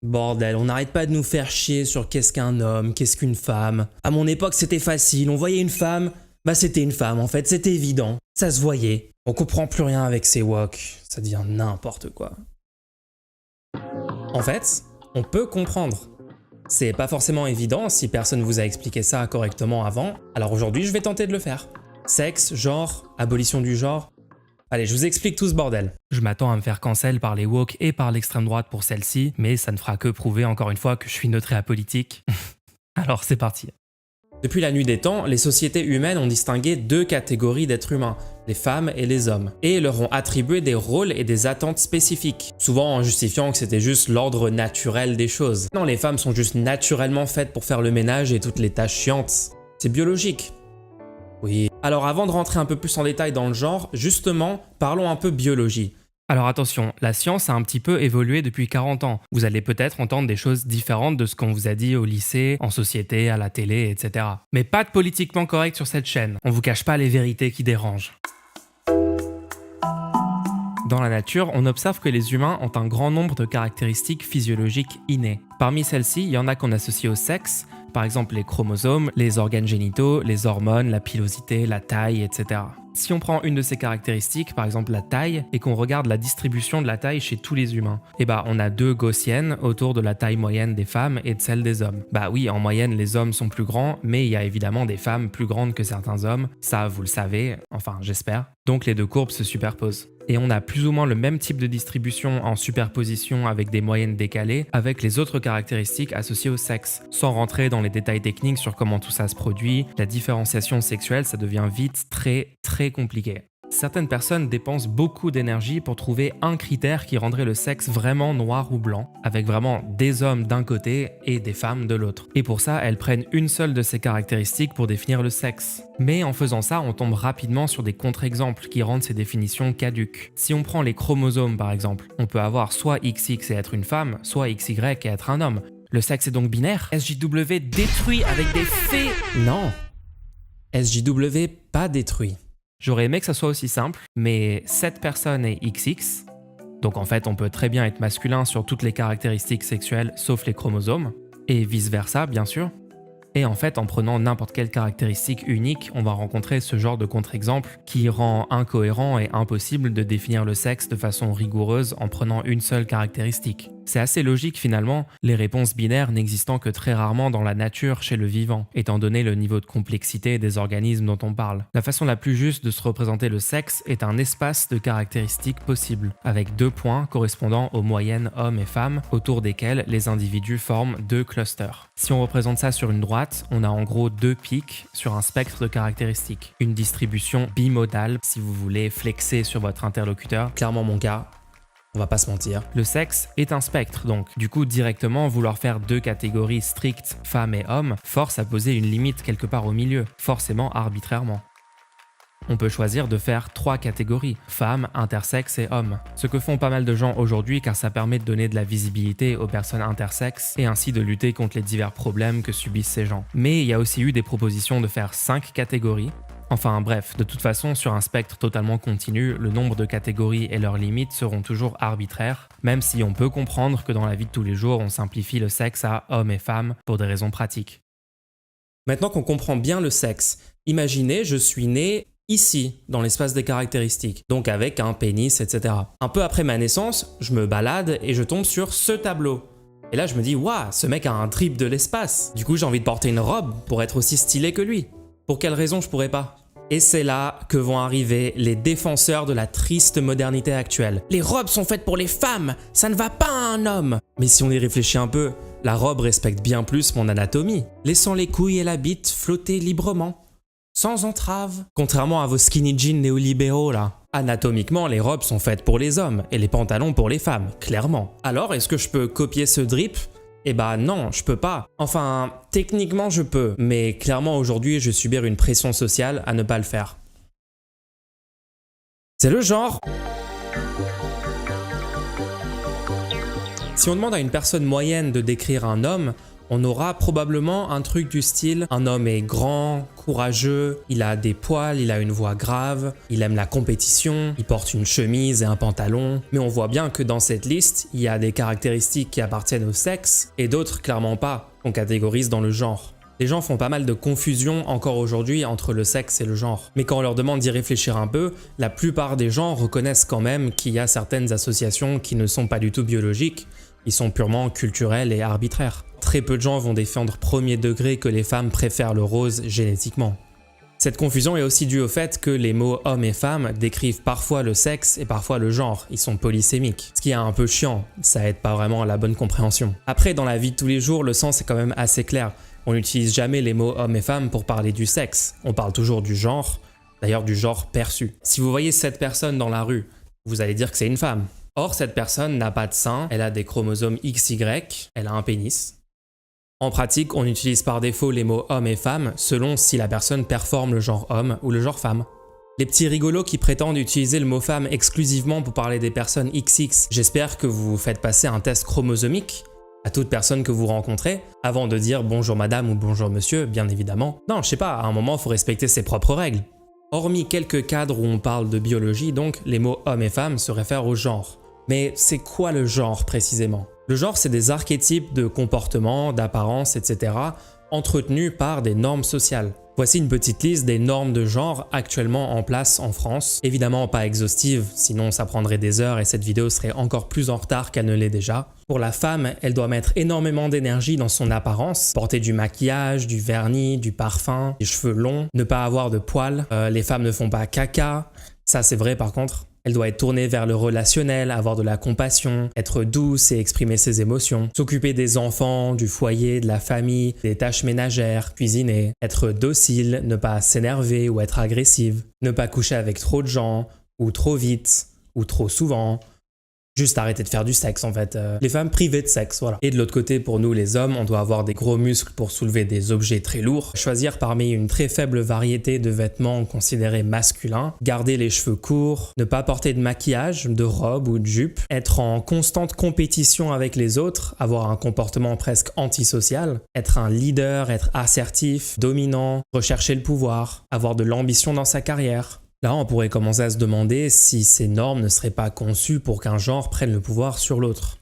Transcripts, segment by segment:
Bordel, on n'arrête pas de nous faire chier sur qu'est-ce qu'un homme, qu'est-ce qu'une femme. À mon époque, c'était facile, on voyait une femme, bah c'était une femme en fait, c'était évident. Ça se voyait. On comprend plus rien avec ces woke, ça devient n'importe quoi. En fait, on peut comprendre. C'est pas forcément évident si personne vous a expliqué ça correctement avant, alors aujourd'hui je vais tenter de le faire. Sexe, genre, abolition du genre. Allez, je vous explique tout ce bordel. Je m'attends à me faire cancel par les woke et par l'extrême droite pour celle-ci, mais ça ne fera que prouver encore une fois que je suis neutre et apolitique. Alors c'est parti. Depuis la nuit des temps, les sociétés humaines ont distingué deux catégories d'êtres humains, les femmes et les hommes, et leur ont attribué des rôles et des attentes spécifiques, souvent en justifiant que c'était juste l'ordre naturel des choses. Non, les femmes sont juste naturellement faites pour faire le ménage et toutes les tâches chiantes. C'est biologique. Oui. Alors avant de rentrer un peu plus en détail dans le genre, justement, parlons un peu biologie. Alors attention, la science a un petit peu évolué depuis 40 ans. Vous allez peut-être entendre des choses différentes de ce qu'on vous a dit au lycée, en société, à la télé, etc. Mais pas de politiquement correct sur cette chaîne. On vous cache pas les vérités qui dérangent. Dans la nature, on observe que les humains ont un grand nombre de caractéristiques physiologiques innées. Parmi celles-ci, il y en a qu'on associe au sexe, par exemple les chromosomes, les organes génitaux, les hormones, la pilosité, la taille, etc. Si on prend une de ces caractéristiques, par exemple la taille, et qu'on regarde la distribution de la taille chez tous les humains, on a deux gaussiennes autour de la taille moyenne des femmes et de celle des hommes. Bah oui, en moyenne, les hommes sont plus grands, mais il y a évidemment des femmes plus grandes que certains hommes, ça vous le savez, enfin j'espère. Donc les deux courbes se superposent. Et on a plus ou moins le même type de distribution en superposition avec des moyennes décalées avec les autres caractéristiques associées au sexe. Sans rentrer dans les détails techniques sur comment tout ça se produit, la différenciation sexuelle ça devient vite très compliqué. Certaines personnes dépensent beaucoup d'énergie pour trouver un critère qui rendrait le sexe vraiment noir ou blanc, avec vraiment des hommes d'un côté et des femmes de l'autre. Et pour ça, elles prennent une seule de ces caractéristiques pour définir le sexe. Mais en faisant ça, on tombe rapidement sur des contre-exemples qui rendent ces définitions caduques. Si on prend les chromosomes par exemple, on peut avoir soit XX et être une femme, soit XY et être un homme. Le sexe est donc binaire? SJW détruit avec des faits? Non. SJW pas détruit. J'aurais aimé que ça soit aussi simple, mais cette personne est XX, donc en fait on peut très bien être masculin sur toutes les caractéristiques sexuelles sauf les chromosomes, et vice versa bien sûr. Et en fait en prenant n'importe quelle caractéristique unique, on va rencontrer ce genre de contre-exemple qui rend incohérent et impossible de définir le sexe de façon rigoureuse en prenant une seule caractéristique. C'est assez logique finalement, les réponses binaires n'existant que très rarement dans la nature chez le vivant, étant donné le niveau de complexité des organismes dont on parle. La façon la plus juste de se représenter le sexe est un espace de caractéristiques possibles, avec deux points correspondant aux moyennes hommes et femmes, autour desquels les individus forment deux clusters. Si on représente ça sur une droite, on a en gros deux pics sur un spectre de caractéristiques. Une distribution bimodale, si vous voulez flexer sur votre interlocuteur, clairement mon cas. On va pas se mentir. Le sexe est un spectre, donc du coup directement vouloir faire deux catégories strictes, femmes et hommes, force à poser une limite quelque part au milieu, forcément arbitrairement. On peut choisir de faire trois catégories, femmes, intersexes et hommes. Ce que font pas mal de gens aujourd'hui car ça permet de donner de la visibilité aux personnes intersexes et ainsi de lutter contre les divers problèmes que subissent ces gens. Mais il y a aussi eu des propositions de faire 5 catégories. Enfin bref, de toute façon, sur un spectre totalement continu, le nombre de catégories et leurs limites seront toujours arbitraires, même si on peut comprendre que dans la vie de tous les jours, on simplifie le sexe à hommes et femmes pour des raisons pratiques. Maintenant qu'on comprend bien le sexe, imaginez, je suis né ici, dans l'espace des caractéristiques, donc avec un pénis, etc. Un peu après ma naissance, je me balade et je tombe sur ce tableau. Et là je me dis, waouh, ce mec a un trip de l'espace. Du coup j'ai envie de porter une robe pour être aussi stylé que lui. Pour quelle raison je pourrais pas ? Et c'est là que vont arriver les défenseurs de la triste modernité actuelle. Les robes sont faites pour les femmes, ça ne va pas à un homme. Mais si on y réfléchit un peu, la robe respecte bien plus mon anatomie, laissant les couilles et la bite flotter librement, sans entrave. Contrairement à vos skinny jeans néolibéraux là. Anatomiquement, les robes sont faites pour les hommes et les pantalons pour les femmes, clairement. Alors, est-ce que je peux copier ce drip ? Eh bah non, je peux pas. Enfin, techniquement je peux, mais clairement aujourd'hui je vais subir une pression sociale à ne pas le faire. C'est le genre. Si on demande à une personne moyenne de décrire un homme, On aura probablement un truc du style: un homme est grand, courageux, il a des poils, il a une voix grave, il aime la compétition, il porte une chemise et un pantalon. Mais on voit bien que dans cette liste, il y a des caractéristiques qui appartiennent au sexe et d'autres clairement pas, qu'on catégorise dans le genre. Les gens font pas mal de confusion encore aujourd'hui entre le sexe et le genre. Mais quand on leur demande d'y réfléchir un peu, la plupart des gens reconnaissent quand même qu'il y a certaines associations qui ne sont pas du tout biologiques, ils sont purement culturels et arbitraires. Très peu de gens vont défendre premier degré que les femmes préfèrent le rose génétiquement. Cette confusion est aussi due au fait que les mots homme et femme décrivent parfois le sexe et parfois le genre, ils sont polysémiques. Ce qui est un peu chiant, ça aide pas vraiment à la bonne compréhension. Après, dans la vie de tous les jours, le sens est quand même assez clair. On n'utilise jamais les mots homme et femme pour parler du sexe, on parle toujours du genre, d'ailleurs du genre perçu. Si vous voyez cette personne dans la rue, vous allez dire que c'est une femme. Or, cette personne n'a pas de sein, elle a des chromosomes XY, elle a un pénis. En pratique, on utilise par défaut les mots homme et femme selon si la personne performe le genre homme ou le genre femme. Les petits rigolos qui prétendent utiliser le mot femme exclusivement pour parler des personnes XX, j'espère que vous faites passer un test chromosomique à toute personne que vous rencontrez, avant de dire bonjour madame ou bonjour monsieur, bien évidemment. Non, je sais pas, à un moment, il faut respecter ses propres règles. Hormis quelques cadres où on parle de biologie, donc, les mots homme et femme se réfèrent au genre. Mais c'est quoi le genre précisément? Le genre, c'est des archétypes de comportement, d'apparence, etc. entretenus par des normes sociales. Voici une petite liste des normes de genre actuellement en place en France. Évidemment pas exhaustive, sinon ça prendrait des heures et cette vidéo serait encore plus en retard qu'elle ne l'est déjà. Pour la femme, elle doit mettre énormément d'énergie dans son apparence, porter du maquillage, du vernis, du parfum, des cheveux longs, ne pas avoir de poils, les femmes ne font pas caca, ça c'est vrai par contre. Elle doit être tournée vers le relationnel, avoir de la compassion, être douce et exprimer ses émotions, s'occuper des enfants, du foyer, de la famille, des tâches ménagères, cuisiner, être docile, ne pas s'énerver ou être agressive, ne pas coucher avec trop de gens, ou trop vite, ou trop souvent. Juste arrêter de faire du sexe en fait. Les femmes privées de sexe, voilà. Et de l'autre côté, pour nous les hommes, on doit avoir des gros muscles pour soulever des objets très lourds, choisir parmi une très faible variété de vêtements considérés masculins, garder les cheveux courts, ne pas porter de maquillage, de robe ou de jupe, être en constante compétition avec les autres, avoir un comportement presque antisocial, être un leader, être assertif, dominant, rechercher le pouvoir, avoir de l'ambition dans sa carrière. Là, on pourrait commencer à se demander si ces normes ne seraient pas conçues pour qu'un genre prenne le pouvoir sur l'autre.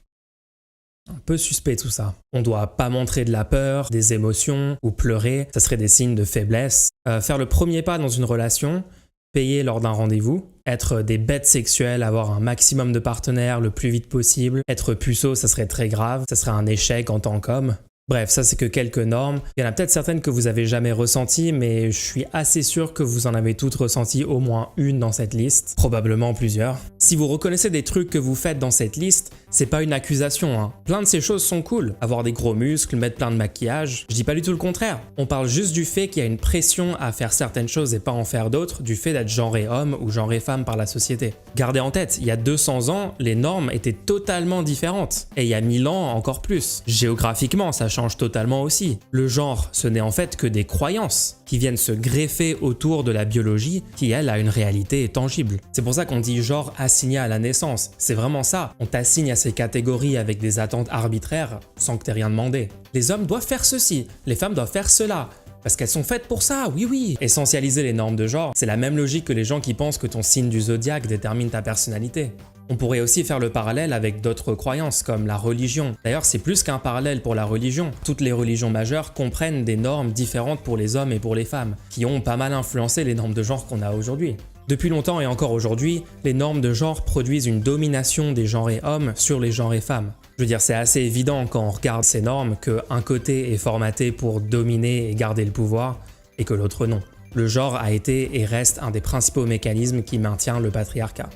Un peu suspect tout ça. On doit pas montrer de la peur, des émotions ou pleurer, ça serait des signes de faiblesse. Faire le premier pas dans une relation, payer lors d'un rendez-vous, être des bêtes sexuelles, avoir un maximum de partenaires le plus vite possible, être puceau, ça serait très grave, ça serait un échec en tant qu'homme. Bref, ça c'est que quelques normes. Il y en a peut-être certaines que vous avez jamais ressenties, mais je suis assez sûr que vous en avez toutes ressenties au moins une dans cette liste, probablement plusieurs. Si vous reconnaissez des trucs que vous faites dans cette liste, c'est pas une accusation, hein. Plein de ces choses sont cool. Avoir des gros muscles, mettre plein de maquillage, je dis pas du tout le contraire. On parle juste du fait qu'il y a une pression à faire certaines choses et pas en faire d'autres, du fait d'être genré homme ou genré femme par la société. Gardez en tête, il y a 200 ans, les normes étaient totalement différentes. Et il y a 1000 ans, encore plus. Géographiquement, ça change totalement aussi. Le genre, ce n'est en fait que des croyances qui viennent se greffer autour de la biologie qui, elle, a une réalité tangible. C'est pour ça qu'on dit genre assigné à la naissance. C'est vraiment ça. On t'assigne à ces catégories avec des attentes arbitraires sans que t'aies rien demandé. Les hommes doivent faire ceci, les femmes doivent faire cela. Parce qu'elles sont faites pour ça, oui oui. Essentialiser les normes de genre, c'est la même logique que les gens qui pensent que ton signe du zodiaque détermine ta personnalité. On pourrait aussi faire le parallèle avec d'autres croyances comme la religion. D'ailleurs, c'est plus qu'un parallèle pour la religion. Toutes les religions majeures comprennent des normes différentes pour les hommes et pour les femmes, qui ont pas mal influencé les normes de genre qu'on a aujourd'hui. Depuis longtemps et encore aujourd'hui, les normes de genre produisent une domination des genrés hommes sur les genrés femmes. Je veux dire, c'est assez évident quand on regarde ces normes qu'un côté est formaté pour dominer et garder le pouvoir, et que l'autre non. Le genre a été et reste un des principaux mécanismes qui maintient le patriarcat.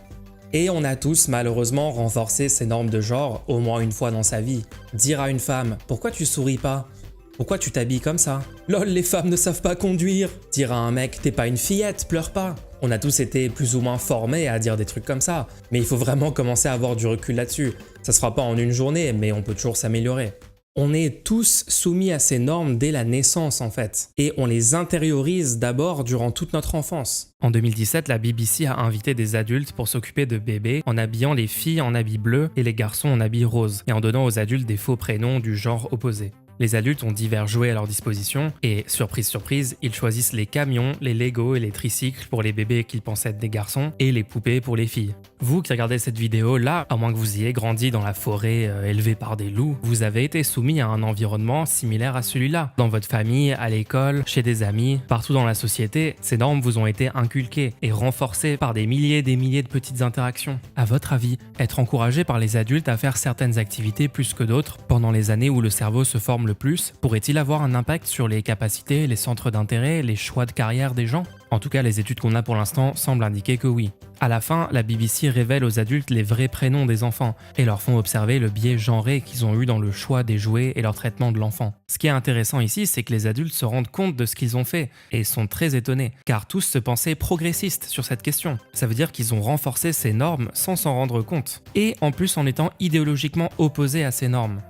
Et on a tous malheureusement renforcé ces normes de genre au moins une fois dans sa vie. Dire à une femme « Pourquoi tu souris pas ? Pourquoi tu t'habilles comme ça ? Lol, les femmes ne savent pas conduire !» Dire à un mec « T'es pas une fillette, pleure pas !» On a tous été plus ou moins formés à dire des trucs comme ça, mais il faut vraiment commencer à avoir du recul là-dessus. Ça se fera pas en une journée, mais on peut toujours s'améliorer. On est tous soumis à ces normes dès la naissance en fait, et on les intériorise d'abord durant toute notre enfance. En 2017, la BBC a invité des adultes pour s'occuper de bébés en habillant les filles en habits bleus et les garçons en habits roses, et en donnant aux adultes des faux prénoms du genre opposé. Les adultes ont divers jouets à leur disposition et, surprise surprise, ils choisissent les camions, les Lego et les tricycles pour les bébés qu'ils pensent être des garçons et les poupées pour les filles. Vous qui regardez cette vidéo là, à moins que vous ayez grandi dans la forêt élevé par des loups, vous avez été soumis à un environnement similaire à celui-là. Dans votre famille, à l'école, chez des amis, partout dans la société, ces normes vous ont été inculquées et renforcées par des milliers de petites interactions. À votre avis, être encouragé par les adultes à faire certaines activités plus que d'autres pendant les années où le cerveau se forme le plus, pourrait-il avoir un impact sur les capacités, les centres d'intérêt, les choix de carrière des gens? En tout cas, les études qu'on a pour l'instant semblent indiquer que oui. À la fin, la BBC révèle aux adultes les vrais prénoms des enfants et leur font observer le biais genré qu'ils ont eu dans le choix des jouets et leur traitement de l'enfant. Ce qui est intéressant ici, c'est que les adultes se rendent compte de ce qu'ils ont fait et sont très étonnés, car tous se pensaient progressistes sur cette question. Ça veut dire qu'ils ont renforcé ces normes sans s'en rendre compte, et en plus en étant idéologiquement opposés à ces normes.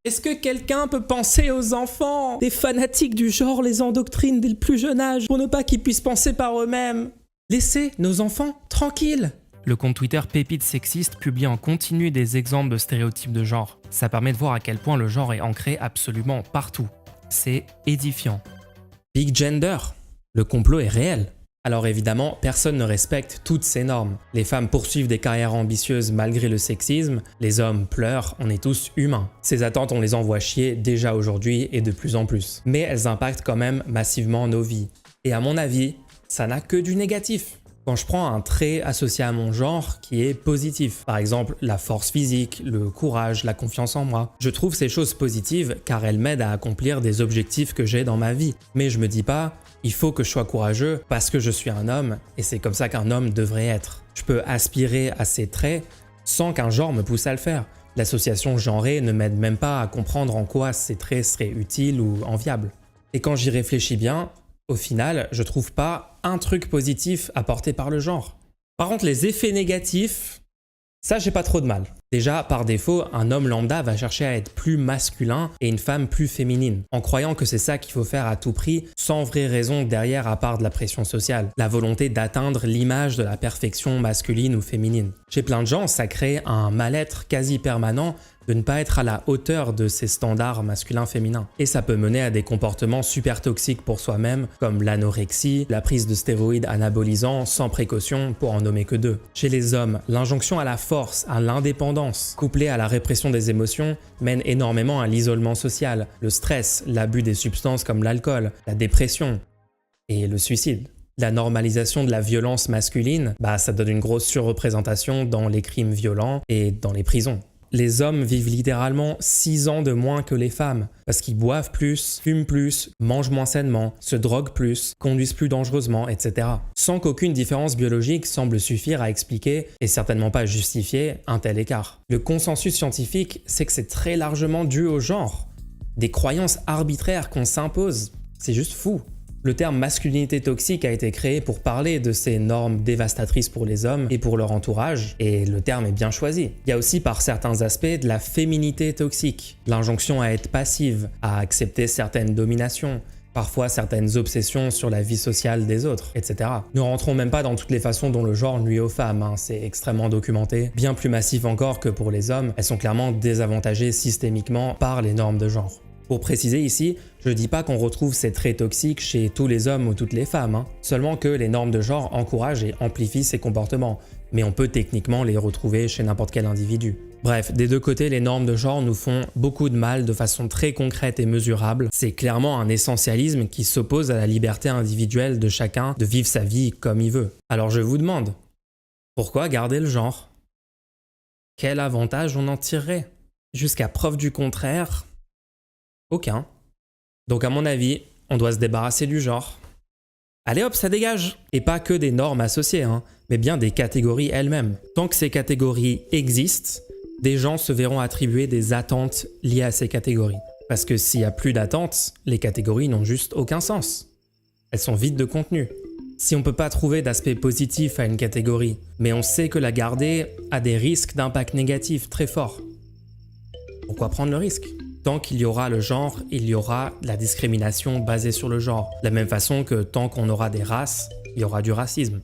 Est-ce que quelqu'un peut penser aux enfants? Des fanatiques du genre les endoctrinent dès le plus jeune âge pour ne pas qu'ils puissent penser par eux-mêmes. Laissez nos enfants tranquilles. Le compte Twitter Pépites Sexistes publie en continu des exemples de stéréotypes de genre. Ça permet de voir à quel point le genre est ancré absolument partout. C'est édifiant. Big Gender. Le complot est réel. Alors évidemment, personne ne respecte toutes ces normes. Les femmes poursuivent des carrières ambitieuses malgré le sexisme, les hommes pleurent, on est tous humains. Ces attentes, on les envoie chier déjà aujourd'hui et de plus en plus. Mais elles impactent quand même massivement nos vies. Et à mon avis, ça n'a que du négatif. Quand je prends un trait associé à mon genre qui est positif, par exemple la force physique, le courage, la confiance en moi, je trouve ces choses positives car elles m'aident à accomplir des objectifs que j'ai dans ma vie. Mais je me dis pas, il faut que je sois courageux parce que je suis un homme et c'est comme ça qu'un homme devrait être. Je peux aspirer à ces traits sans qu'un genre me pousse à le faire. L'association genrée ne m'aide même pas à comprendre en quoi ces traits seraient utiles ou enviables. Et quand j'y réfléchis bien, au final, je trouve pas un truc positif apporté par le genre. Par contre, les effets négatifs, ça j'ai pas trop de mal. Déjà, par défaut, un homme lambda va chercher à être plus masculin et une femme plus féminine, en croyant que c'est ça qu'il faut faire à tout prix, sans vraie raison derrière à part de la pression sociale, la volonté d'atteindre l'image de la perfection masculine ou féminine. Chez plein de gens, ça crée un mal-être quasi permanent de ne pas être à la hauteur de ces standards masculins-féminins. Et ça peut mener à des comportements super toxiques pour soi-même, comme l'anorexie, la prise de stéroïdes anabolisants sans précaution, pour en nommer que deux. Chez les hommes, l'injonction à la force, à l'indépendance, couplée à la répression des émotions, mène énormément à l'isolement social, le stress, l'abus des substances comme l'alcool, la dépression et le suicide. La normalisation de la violence masculine, ça donne une grosse surreprésentation dans les crimes violents et dans les prisons. Les hommes vivent littéralement 6 ans de moins que les femmes, parce qu'ils boivent plus, fument plus, mangent moins sainement, se droguent plus, conduisent plus dangereusement, etc. Sans qu'aucune différence biologique semble suffire à expliquer, et certainement pas justifier, un tel écart. Le consensus scientifique, c'est que c'est très largement dû au genre. Des croyances arbitraires qu'on s'impose, c'est juste fou. Le terme masculinité toxique a été créé pour parler de ces normes dévastatrices pour les hommes et pour leur entourage, et le terme est bien choisi. Il y a aussi par certains aspects de la féminité toxique, l'injonction à être passive, à accepter certaines dominations, parfois certaines obsessions sur la vie sociale des autres, etc. Ne rentrons même pas dans toutes les façons dont le genre nuit aux femmes, c'est extrêmement documenté, bien plus massif encore que pour les hommes, elles sont clairement désavantagées systémiquement par les normes de genre. Pour préciser ici, je dis pas qu'on retrouve ces traits toxiques chez tous les hommes ou toutes les femmes, seulement que les normes de genre encouragent et amplifient ces comportements, mais on peut techniquement les retrouver chez n'importe quel individu. Bref, des deux côtés, les normes de genre nous font beaucoup de mal de façon très concrète et mesurable. C'est clairement un essentialisme qui s'oppose à la liberté individuelle de chacun de vivre sa vie comme il veut. Alors je vous demande, pourquoi garder le genre? Quel avantage on en tirerait? Jusqu'à preuve du contraire, aucun. Donc à mon avis, on doit se débarrasser du genre. Allez hop, ça dégage! Et pas que des normes associées, mais bien des catégories elles-mêmes. Tant que ces catégories existent, des gens se verront attribuer des attentes liées à ces catégories. Parce que s'il n'y a plus d'attentes, les catégories n'ont juste aucun sens. Elles sont vides de contenu. Si on ne peut pas trouver d'aspect positif à une catégorie, mais on sait que la garder a des risques d'impact négatif très forts, pourquoi prendre le risque? Tant qu'il y aura le genre, il y aura la discrimination basée sur le genre. De la même façon que tant qu'on aura des races, il y aura du racisme.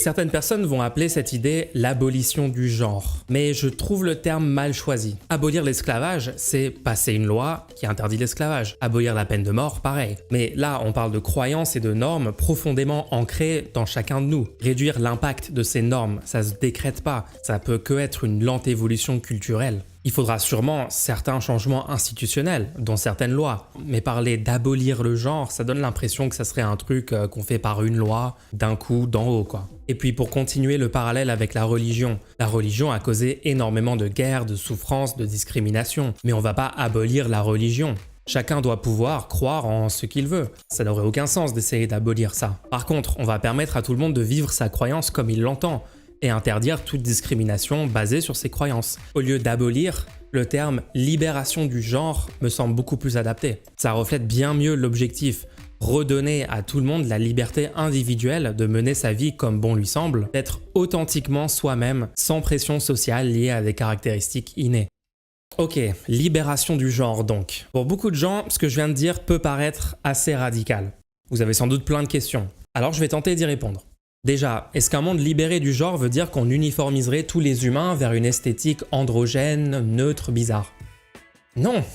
Certaines personnes vont appeler cette idée l'abolition du genre, mais je trouve le terme mal choisi. Abolir l'esclavage, c'est passer une loi qui interdit l'esclavage. Abolir la peine de mort, pareil. Mais là, on parle de croyances et de normes profondément ancrées dans chacun de nous. Réduire l'impact de ces normes, ça se décrète pas, ça peut que être une lente évolution culturelle. Il faudra sûrement certains changements institutionnels, dont certaines lois. Mais parler d'abolir le genre, ça donne l'impression que ça serait un truc qu'on fait par une loi, d'un coup, d'en haut, quoi. Et puis pour continuer le parallèle avec la religion a causé énormément de guerres, de souffrances, de discrimination. Mais on va pas abolir la religion. Chacun doit pouvoir croire en ce qu'il veut. Ça n'aurait aucun sens d'essayer d'abolir ça. Par contre, on va permettre à tout le monde de vivre sa croyance comme il l'entend, et interdire toute discrimination basée sur ses croyances. Au lieu d'abolir, le terme « libération du genre » me semble beaucoup plus adapté. Ça reflète bien mieux l'objectif, redonner à tout le monde la liberté individuelle de mener sa vie comme bon lui semble, d'être authentiquement soi-même, sans pression sociale liée à des caractéristiques innées. Ok, libération du genre donc. Pour beaucoup de gens, ce que je viens de dire peut paraître assez radical. Vous avez sans doute plein de questions, alors je vais tenter d'y répondre. Déjà, est-ce qu'un monde libéré du genre veut dire qu'on uniformiserait tous les humains vers une esthétique androgène, neutre, bizarre? Non!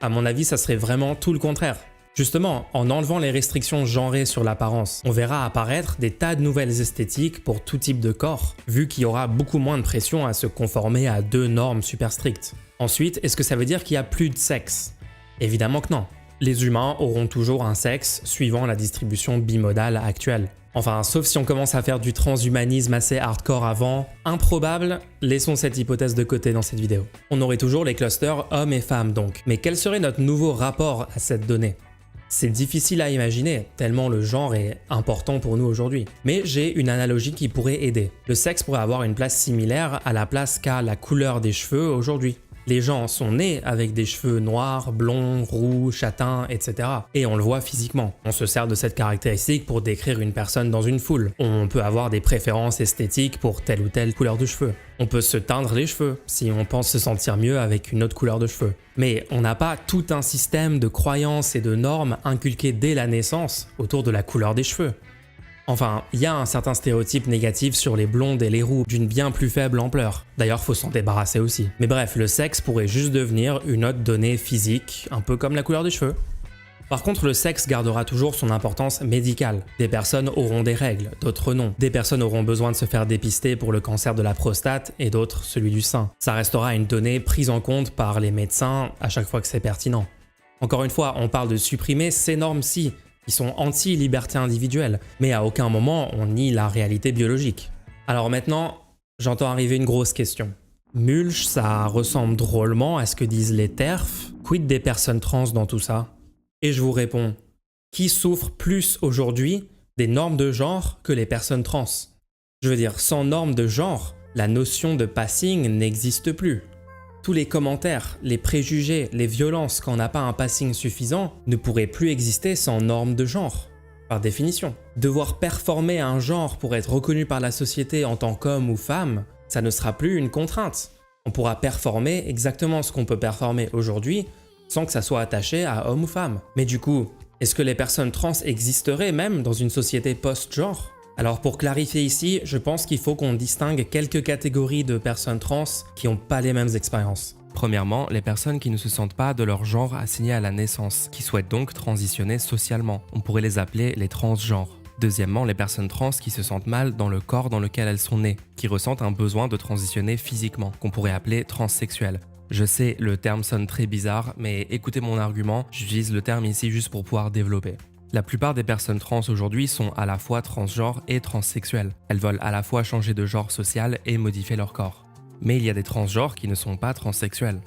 À mon avis, ça serait vraiment tout le contraire. Justement, en enlevant les restrictions genrées sur l'apparence, on verra apparaître des tas de nouvelles esthétiques pour tout type de corps, vu qu'il y aura beaucoup moins de pression à se conformer à 2 normes super strictes. Ensuite, est-ce que ça veut dire qu'il n'y a plus de sexe? Évidemment que non. Les humains auront toujours un sexe suivant la distribution bimodale actuelle. Enfin, sauf si on commence à faire du transhumanisme assez hardcore avant, improbable, laissons cette hypothèse de côté dans cette vidéo. On aurait toujours les clusters hommes et femmes donc, mais quel serait notre nouveau rapport à cette donnée? C'est difficile à imaginer, tellement le genre est important pour nous aujourd'hui. Mais j'ai une analogie qui pourrait aider. Le sexe pourrait avoir une place similaire à la place qu'a la couleur des cheveux aujourd'hui. Les gens sont nés avec des cheveux noirs, blonds, roux, châtains, etc. Et on le voit physiquement. On se sert de cette caractéristique pour décrire une personne dans une foule. On peut avoir des préférences esthétiques pour telle ou telle couleur de cheveux. On peut se teindre les cheveux si on pense se sentir mieux avec une autre couleur de cheveux. Mais on n'a pas tout un système de croyances et de normes inculquées dès la naissance autour de la couleur des cheveux. Enfin, il y a un certain stéréotype négatif sur les blondes et les roux d'une bien plus faible ampleur. D'ailleurs, faut s'en débarrasser aussi. Mais bref, le sexe pourrait juste devenir une autre donnée physique, un peu comme la couleur des cheveux. Par contre, le sexe gardera toujours son importance médicale. Des personnes auront des règles, d'autres non. Des personnes auront besoin de se faire dépister pour le cancer de la prostate et d'autres celui du sein. Ça restera une donnée prise en compte par les médecins à chaque fois que c'est pertinent. Encore une fois, on parle de supprimer ces normes-ci, qui sont anti-liberté individuelle, mais à aucun moment on nie la réalité biologique. Alors maintenant, j'entends arriver une grosse question. Mulch, ça ressemble drôlement à ce que disent les TERF, quid des personnes trans dans tout ça? Et je vous réponds, qui souffre plus aujourd'hui des normes de genre que les personnes trans? Je veux dire, sans normes de genre, la notion de passing n'existe plus. Tous les commentaires, les préjugés, les violences quand on n'a pas un passing suffisant ne pourraient plus exister sans normes de genre, par définition. Devoir performer un genre pour être reconnu par la société en tant qu'homme ou femme, ça ne sera plus une contrainte. On pourra performer exactement ce qu'on peut performer aujourd'hui sans que ça soit attaché à homme ou femme. Mais du coup, est-ce que les personnes trans existeraient même dans une société post-genre ? Alors pour clarifier ici, je pense qu'il faut qu'on distingue quelques catégories de personnes trans qui n'ont pas les mêmes expériences. Premièrement, les personnes qui ne se sentent pas de leur genre assigné à la naissance, qui souhaitent donc transitionner socialement. On pourrait les appeler les transgenres. Deuxièmement, les personnes trans qui se sentent mal dans le corps dans lequel elles sont nées, qui ressentent un besoin de transitionner physiquement, qu'on pourrait appeler transsexuels. Je sais, le terme sonne très bizarre, mais écoutez mon argument, j'utilise le terme ici juste pour pouvoir développer. La plupart des personnes trans aujourd'hui sont à la fois transgenres et transsexuelles. Elles veulent à la fois changer de genre social et modifier leur corps. Mais il y a des transgenres qui ne sont pas transsexuels.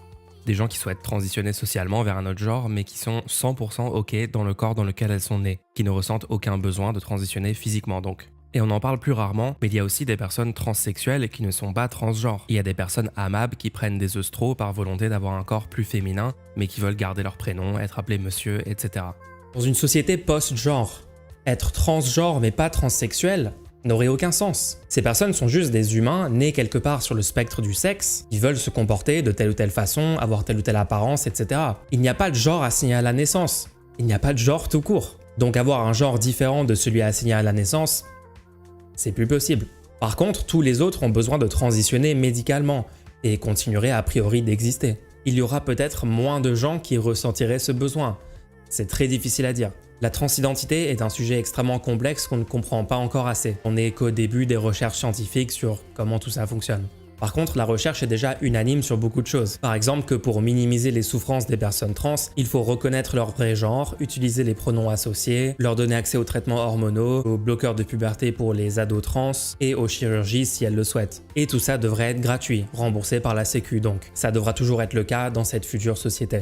Des gens qui souhaitent transitionner socialement vers un autre genre, mais qui sont 100% OK dans le corps dans lequel elles sont nées, qui ne ressentent aucun besoin de transitionner physiquement donc. Et on en parle plus rarement, mais il y a aussi des personnes transsexuelles qui ne sont pas transgenres. Il y a des personnes AMAB qui prennent des œstros par volonté d'avoir un corps plus féminin, mais qui veulent garder leur prénom, être appelés monsieur, etc. Dans une société post-genre, être transgenre mais pas transsexuel n'aurait aucun sens. Ces personnes sont juste des humains nés quelque part sur le spectre du sexe, qui veulent se comporter de telle ou telle façon, avoir telle ou telle apparence, etc. Il n'y a pas de genre assigné à la naissance. Il n'y a pas de genre tout court. Donc avoir un genre différent de celui assigné à la naissance, c'est plus possible. Par contre, tous les autres ont besoin de transitionner médicalement et continueraient a priori d'exister. Il y aura peut-être moins de gens qui ressentiraient ce besoin. C'est très difficile à dire. La transidentité est un sujet extrêmement complexe qu'on ne comprend pas encore assez. On n'est qu'au début des recherches scientifiques sur comment tout ça fonctionne. Par contre, la recherche est déjà unanime sur beaucoup de choses. Par exemple que pour minimiser les souffrances des personnes trans, il faut reconnaître leur vrai genre, utiliser les pronoms associés, leur donner accès aux traitements hormonaux, aux bloqueurs de puberté pour les ados trans et aux chirurgies si elles le souhaitent. Et tout ça devrait être gratuit, remboursé par la Sécu donc. Ça devra toujours être le cas dans cette future société.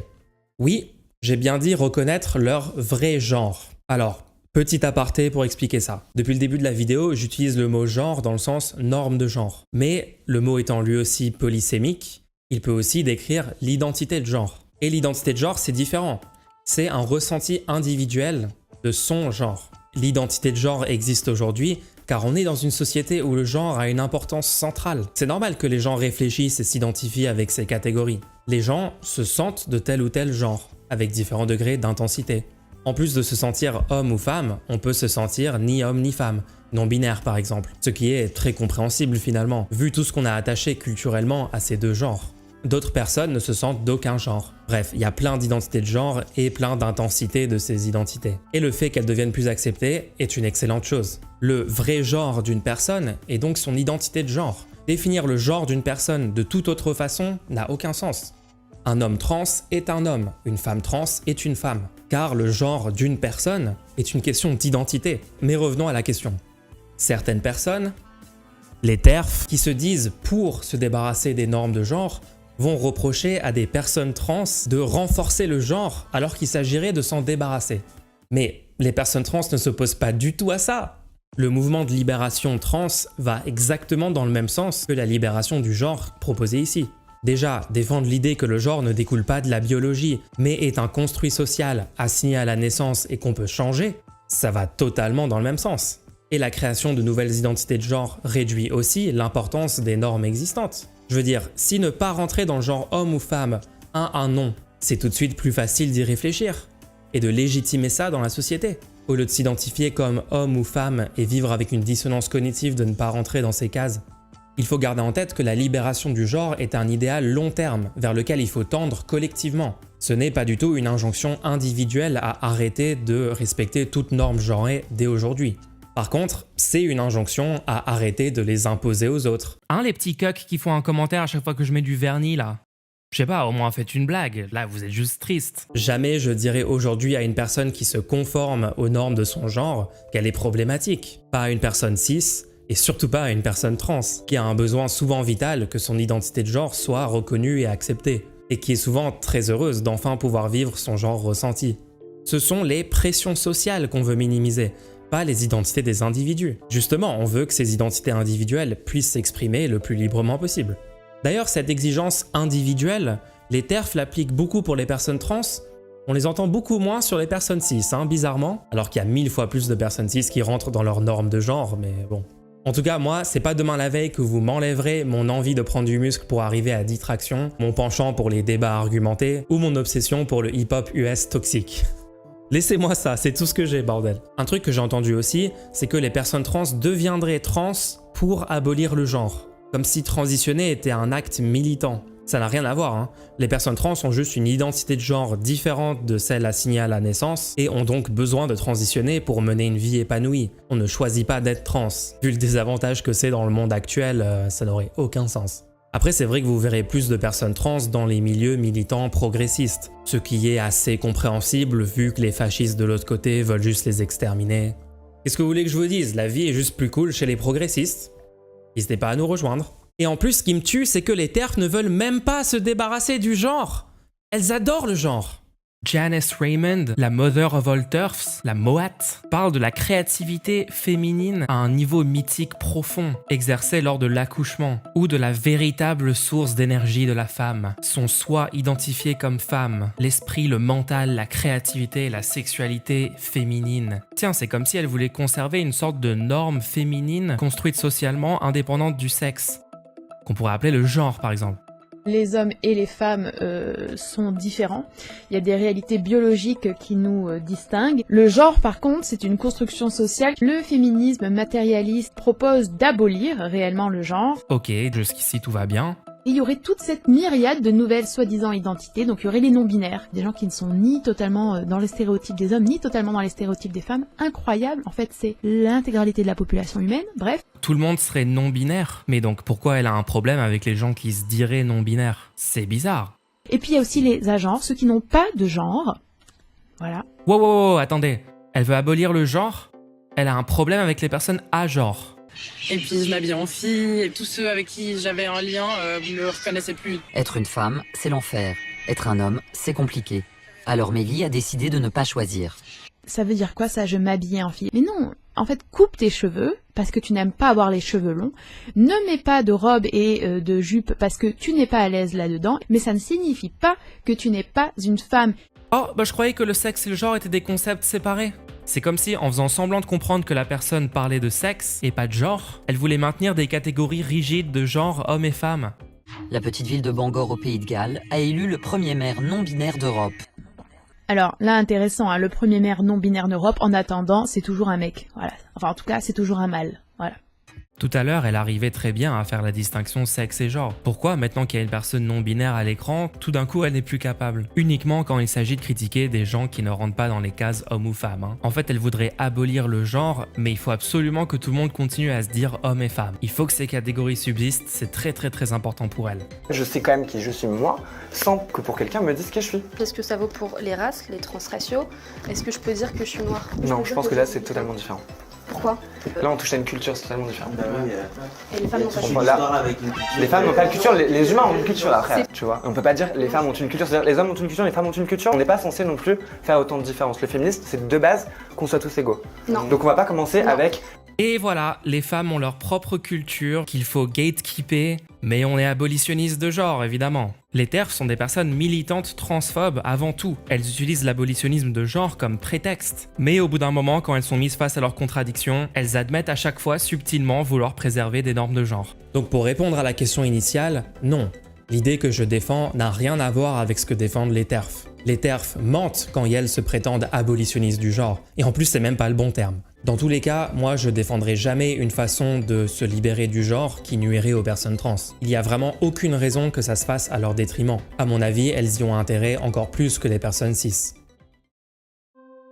Oui, j'ai bien dit reconnaître leur vrai genre. Alors, petit aparté pour expliquer ça. Depuis le début de la vidéo, j'utilise le mot genre dans le sens norme de genre. Mais le mot étant lui aussi polysémique, il peut aussi décrire l'identité de genre. Et l'identité de genre, c'est différent. C'est un ressenti individuel de son genre. L'identité de genre existe aujourd'hui car on est dans une société où le genre a une importance centrale. C'est normal que les gens réfléchissent et s'identifient avec ces catégories. Les gens se sentent de tel ou tel genre, avec différents degrés d'intensité. En plus de se sentir homme ou femme, on peut se sentir ni homme ni femme, non-binaire par exemple, ce qui est très compréhensible finalement, vu tout ce qu'on a attaché culturellement à ces deux genres. D'autres personnes ne se sentent d'aucun genre. Bref, il y a plein d'identités de genre et plein d'intensités de ces identités. Et le fait qu'elles deviennent plus acceptées est une excellente chose. Le vrai genre d'une personne est donc son identité de genre. Définir le genre d'une personne de toute autre façon n'a aucun sens. Un homme trans est un homme, une femme trans est une femme. Car le genre d'une personne est une question d'identité. Mais revenons à la question. Certaines personnes, les TERF, qui se disent pour se débarrasser des normes de genre, vont reprocher à des personnes trans de renforcer le genre alors qu'il s'agirait de s'en débarrasser. Mais les personnes trans ne s'opposent pas du tout à ça. Le mouvement de libération trans va exactement dans le même sens que la libération du genre proposée ici. Déjà, défendre l'idée que le genre ne découle pas de la biologie, mais est un construit social assigné à la naissance et qu'on peut changer, ça va totalement dans le même sens. Et la création de nouvelles identités de genre réduit aussi l'importance des normes existantes. Je veux dire, si ne pas rentrer dans le genre homme ou femme a un nom, c'est tout de suite plus facile d'y réfléchir et de légitimer ça dans la société. Au lieu de s'identifier comme homme ou femme et vivre avec une dissonance cognitive de ne pas rentrer dans ces cases. Il faut garder en tête que la libération du genre est un idéal long terme vers lequel il faut tendre collectivement. Ce n'est pas du tout une injonction individuelle à arrêter de respecter toute norme genrée dès aujourd'hui. Par contre, c'est une injonction à arrêter de les imposer aux autres. Hein, les petits coqs qui font un commentaire à chaque fois que je mets du vernis là? Je sais pas, au moins faites une blague, là vous êtes juste triste. Jamais je dirais aujourd'hui à une personne qui se conforme aux normes de son genre qu'elle est problématique. Pas à une personne cis, et surtout pas à une personne trans, qui a un besoin souvent vital que son identité de genre soit reconnue et acceptée, et qui est souvent très heureuse d'enfin pouvoir vivre son genre ressenti. Ce sont les pressions sociales qu'on veut minimiser, pas les identités des individus. Justement, on veut que ces identités individuelles puissent s'exprimer le plus librement possible. D'ailleurs, cette exigence individuelle, les TERF l'appliquent beaucoup pour les personnes trans, on les entend beaucoup moins sur les personnes cis, bizarrement, alors qu'il y a 1000 fois plus de personnes cis qui rentrent dans leurs normes de genre, mais bon. En tout cas, moi, c'est pas demain la veille que vous m'enlèverez mon envie de prendre du muscle pour arriver à 10 tractions, mon penchant pour les débats argumentés, ou mon obsession pour le hip-hop US toxique. Laissez-moi ça, c'est tout ce que j'ai, bordel. Un truc que j'ai entendu aussi, c'est que les personnes trans deviendraient trans pour abolir le genre. Comme si transitionner était un acte militant. Ça n'a rien à voir, hein. Les personnes trans ont juste une identité de genre différente de celle assignée à la naissance et ont donc besoin de transitionner pour mener une vie épanouie. On ne choisit pas d'être trans. Vu le désavantage que c'est dans le monde actuel, ça n'aurait aucun sens. Après, c'est vrai que vous verrez plus de personnes trans dans les milieux militants progressistes, ce qui est assez compréhensible vu que les fascistes de l'autre côté veulent juste les exterminer. Qu'est-ce que vous voulez que je vous dise? La vie est juste plus cool chez les progressistes. N'hésitez pas à nous rejoindre. Et en plus, ce qui me tue, c'est que les TERF ne veulent même pas se débarrasser du genre. Elles adorent le genre. Janice Raymond, la Mother of All TERFs, la Moat, parle de la créativité féminine à un niveau mythique profond, exercé lors de l'accouchement, ou de la véritable source d'énergie de la femme, son soi identifié comme femme, l'esprit, le mental, la créativité, la sexualité féminine. Tiens, c'est comme si elle voulait conserver une sorte de norme féminine construite socialement indépendante du sexe, qu'on pourrait appeler le genre par exemple. Les hommes et les femmes sont différents. Il y a des réalités biologiques qui nous distinguent. Le genre, par contre, c'est une construction sociale. Le féminisme matérialiste propose d'abolir réellement le genre. Ok, jusqu'ici tout va bien. Et il y aurait toute cette myriade de nouvelles soi-disant identités, donc il y aurait les non-binaires, des gens qui ne sont ni totalement dans les stéréotypes des hommes, ni totalement dans les stéréotypes des femmes. Incroyable, en fait c'est l'intégralité de la population humaine, bref. Tout le monde serait non-binaire. Mais donc pourquoi elle a un problème avec les gens qui se diraient non-binaires? C'est bizarre. Et puis il y a aussi les agenres, ceux qui n'ont pas de genre. Voilà. Wow, attendez. Elle veut abolir le genre? Elle a un problème avec les personnes à genre. Et puis je m'habille en fille, et tous ceux avec qui j'avais un lien me reconnaissaient plus. Être une femme, c'est l'enfer. Être un homme, c'est compliqué. Alors Mélie a décidé de ne pas choisir. Ça veut dire quoi ça, je m'habillais en fille? Mais non, en fait coupe tes cheveux, parce que tu n'aimes pas avoir les cheveux longs. Ne mets pas de robe et de jupe parce que tu n'es pas à l'aise là-dedans. Mais ça ne signifie pas que tu n'es pas une femme. Oh, bah je croyais que le sexe et le genre étaient des concepts séparés. C'est comme si, en faisant semblant de comprendre que la personne parlait de sexe et pas de genre, elle voulait maintenir des catégories rigides de genre homme et femme. La petite ville de Bangor au Pays de Galles a élu le premier maire non-binaire d'Europe. Alors là intéressant, hein, le premier maire non-binaire d'Europe, en attendant, c'est toujours un mec. Voilà. Enfin en tout cas, c'est toujours un mâle. Voilà. Tout à l'heure, elle arrivait très bien à faire la distinction sexe et genre. Pourquoi, maintenant qu'il y a une personne non-binaire à l'écran, tout d'un coup elle n'est plus capable? Uniquement quand il s'agit de critiquer des gens qui ne rentrent pas dans les cases homme ou femme. Hein. En fait, elle voudrait abolir le genre, mais il faut absolument que tout le monde continue à se dire homme et femme. Il faut que ces catégories subsistent, c'est très important pour elle. Je sais quand même qui je suis moi, sans que pour quelqu'un me dise qui je suis. Qu'est-ce que ça vaut pour les races, les transraciaux? Est-ce que je peux dire que je suis noire? Non, je pense que là c'est totalement différent. Pourquoi? Là on touche à une culture, c'est totalement différent. Et les femmes n'ont pas de Là, les femmes n'ont pas de culture, les humains ont une culture après, tu vois. On peut pas dire les femmes ont une culture, c'est-à-dire les hommes ont une culture, les femmes ont une culture. On n'est pas censé non plus faire autant de différences. Le féminisme, c'est de base qu'on soit tous égaux. Non. Donc on va pas commencer avec... Et voilà, les femmes ont leur propre culture qu'il faut gatekeeper, mais on est abolitionniste de genre, évidemment. Les TERF sont des personnes militantes transphobes avant tout. Elles utilisent l'abolitionnisme de genre comme prétexte. Mais au bout d'un moment, quand elles sont mises face à leurs contradictions, elles admettent à chaque fois subtilement vouloir préserver des normes de genre. Donc pour répondre à la question initiale, non. L'idée que je défends n'a rien à voir avec ce que défendent les TERF. Les TERF mentent quand elles se prétendent abolitionnistes du genre. Et en plus, c'est même pas le bon terme. Dans tous les cas, moi je défendrai jamais une façon de se libérer du genre qui nuirait aux personnes trans. Il y a vraiment aucune raison que ça se fasse à leur détriment. À mon avis, elles y ont intérêt encore plus que les personnes cis.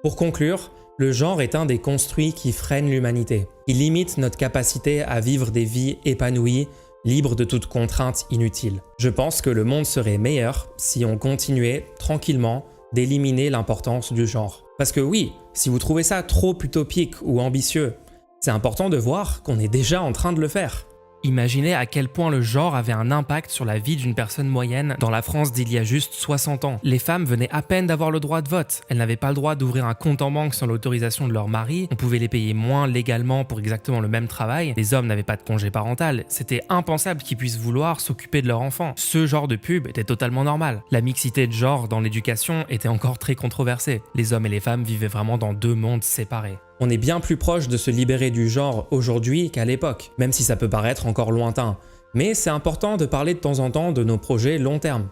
Pour conclure, le genre est un des construits qui freinent l'humanité. Il limite notre capacité à vivre des vies épanouies, libres de toute contrainte inutile. Je pense que le monde serait meilleur si on continuait, tranquillement, d'éliminer l'importance du genre. Parce que oui, si vous trouvez ça trop utopique ou ambitieux, c'est important de voir qu'on est déjà en train de le faire. Imaginez à quel point le genre avait un impact sur la vie d'une personne moyenne dans la France d'il y a juste 60 ans. Les femmes venaient à peine d'avoir le droit de vote. Elles n'avaient pas le droit d'ouvrir un compte en banque sans l'autorisation de leur mari. On pouvait les payer moins légalement pour exactement le même travail. Les hommes n'avaient pas de congé parental. C'était impensable qu'ils puissent vouloir s'occuper de leur enfant. Ce genre de pub était totalement normal. La mixité de genre dans l'éducation était encore très controversée. Les hommes et les femmes vivaient vraiment dans deux mondes séparés. On est bien plus proche de se libérer du genre aujourd'hui qu'à l'époque, même si ça peut paraître encore lointain. Mais c'est important de parler de temps en temps de nos projets long terme.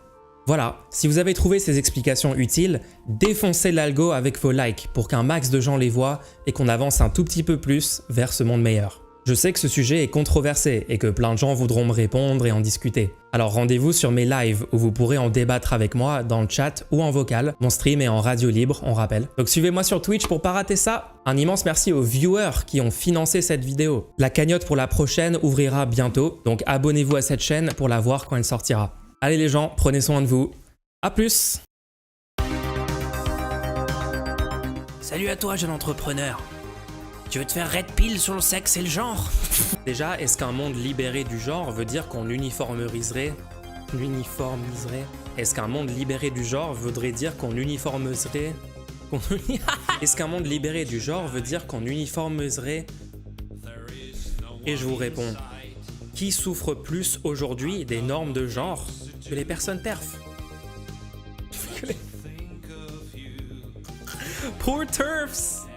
Voilà, si vous avez trouvé ces explications utiles, défoncez l'algo avec vos likes pour qu'un max de gens les voient et qu'on avance un tout petit peu plus vers ce monde meilleur. Je sais que ce sujet est controversé et que plein de gens voudront me répondre et en discuter. Alors rendez-vous sur mes lives où vous pourrez en débattre avec moi dans le chat ou en vocal. Mon stream est en radio libre, on rappelle. Donc suivez-moi sur Twitch pour pas rater ça. Un immense merci aux viewers qui ont financé cette vidéo. La cagnotte pour la prochaine ouvrira bientôt, donc abonnez-vous à cette chaîne pour la voir quand elle sortira. Allez les gens, prenez soin de vous. À plus! Salut à toi, jeune entrepreneur. Tu veux te faire red pill sur le sexe et le genre? Déjà, est-ce qu'un monde libéré du genre veut dire qu'on uniformiserait? Est-ce qu'un monde libéré du genre voudrait dire qu'on uniformiserait? Est-ce qu'un monde libéré du genre veut dire qu'on uniformiserait? Et je vous réponds, qui souffre plus aujourd'hui des normes de genre que les personnes TERF? Poor TERFs!